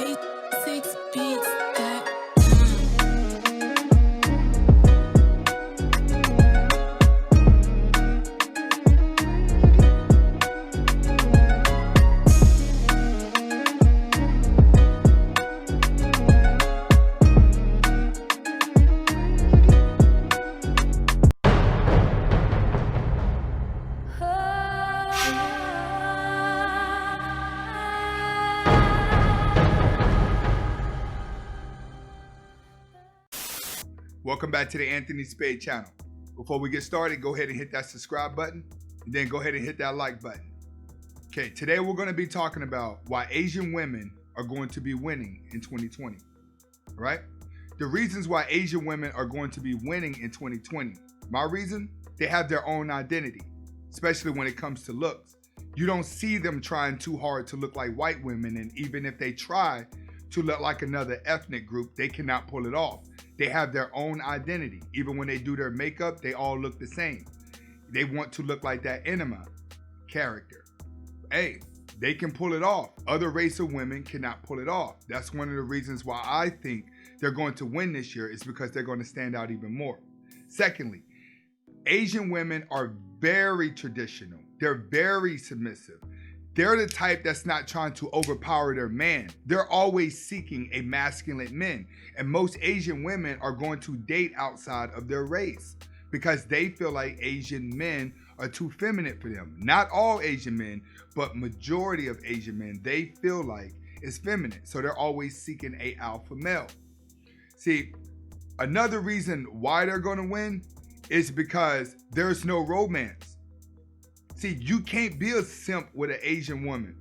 Six beats that Welcome back to the Anthony Spade channel. Before we get started, go ahead and hit that subscribe button, and then go ahead and hit that like button. Okay, today we're going to be talking about why Asian women are going to be winning in 2020, right? The reasons why Asian women are going to be winning in 2020. My reason? They have their own identity, especially when it comes to looks. You don't see them trying too hard to look like white women, and even if they try to look like another ethnic group, they cannot pull it off. They have their own identity. Even when they do their makeup, they all look the same. They want to look like that enema character. Hey, they can pull it off. Other race of women cannot pull it off. That's one of the reasons why I think they're going to win this year, is because they're going to stand out even more. Secondly, Asian women are very traditional. They're very submissive. They're the type that's not trying to overpower their man. They're always seeking a masculine man. And most Asian women are going to date outside of their race because they feel like Asian men are too feminine for them. Not all Asian men, but majority of Asian men, they feel like is feminine. So they're always seeking a alpha male. See, another reason why they're going to win is because there's no romance. See, you can't be a simp with an Asian woman.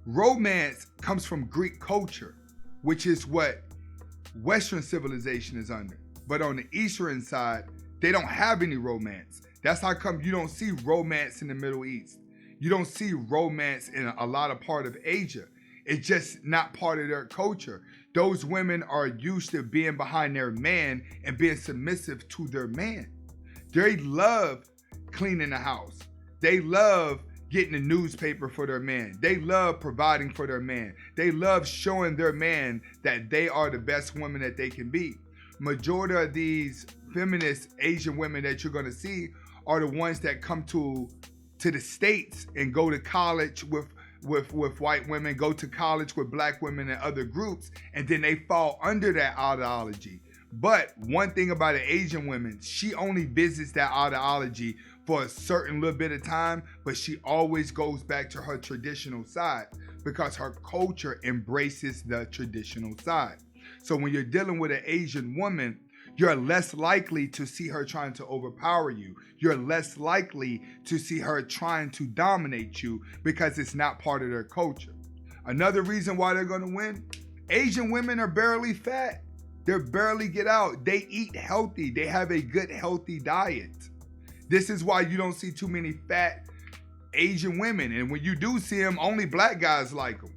Romance comes from Greek culture, which is what Western civilization is under. But on the Eastern side, they don't have any romance. That's how come you don't see romance in the Middle East. You don't see romance in a lot of part of Asia. It's just not part of their culture. Those women are used to being behind their man and being submissive to their man. They love cleaning the house. They love getting the newspaper for their man. They love providing for their man. They love showing their man that they are the best woman that they can be. Majority of these feminist Asian women that you're going to see are the ones that come to the States and go to college with white women, go to college with black women and other groups, and then they fall under that ideology. But one thing about an Asian woman, she only visits that ideology for a certain little bit of time, but she always goes back to her traditional side because her culture embraces the traditional side. So when you're dealing with an Asian woman, you're less likely to see her trying to overpower you. You're less likely to see her trying to dominate you because it's not part of their culture. Another reason why they're going to win, Asian women are barely fat. They barely get out. They eat healthy. They have a good, healthy diet. This is why you don't see too many fat Asian women. And when you do see them, only black guys like them.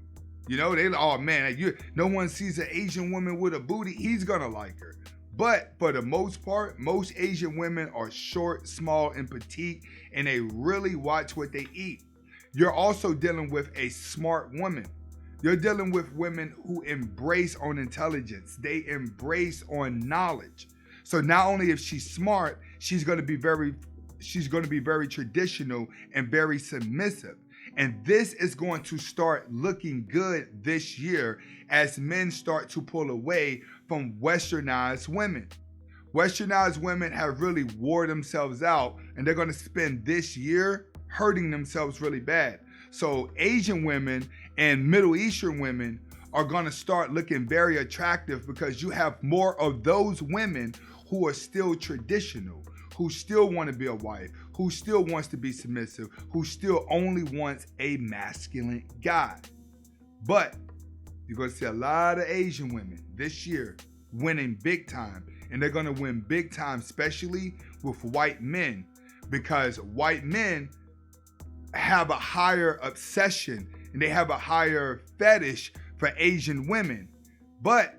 You know, oh man, no one sees an Asian woman with a booty, he's gonna like her. But for the most part, most Asian women are short, small, and petite, and they really watch what they eat. You're also dealing with a smart woman. You're dealing with women who embrace on intelligence. They embrace on knowledge. So not only if she's smart, she's going to be very traditional and very submissive. And this is going to start looking good this year as men start to pull away from westernized women. Westernized women have really wore themselves out, and they're going to spend this year hurting themselves really bad. So Asian women and Middle Eastern women are going to start looking very attractive because you have more of those women who are still traditional, who still want to be a wife, who still wants to be submissive, who still only wants a masculine guy. But you're going to see a lot of Asian women this year winning big time, and they're going to win big time, especially with white men, because white men have a higher obsession and they have a higher fetish for Asian women. But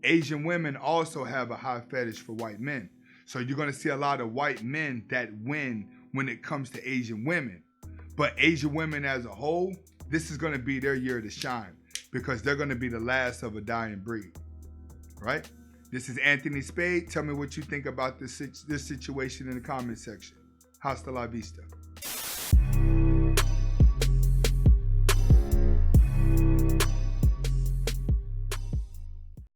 Asian women also have a high fetish for white men. So you're going to see a lot of white men that win when it comes to Asian women. But Asian women as a whole, this is going to be their year to shine. because they're going to be the last of a dying breed, right? This is Anthony Spade. Tell me what you think about this situation in the comment section. Hasta la vista.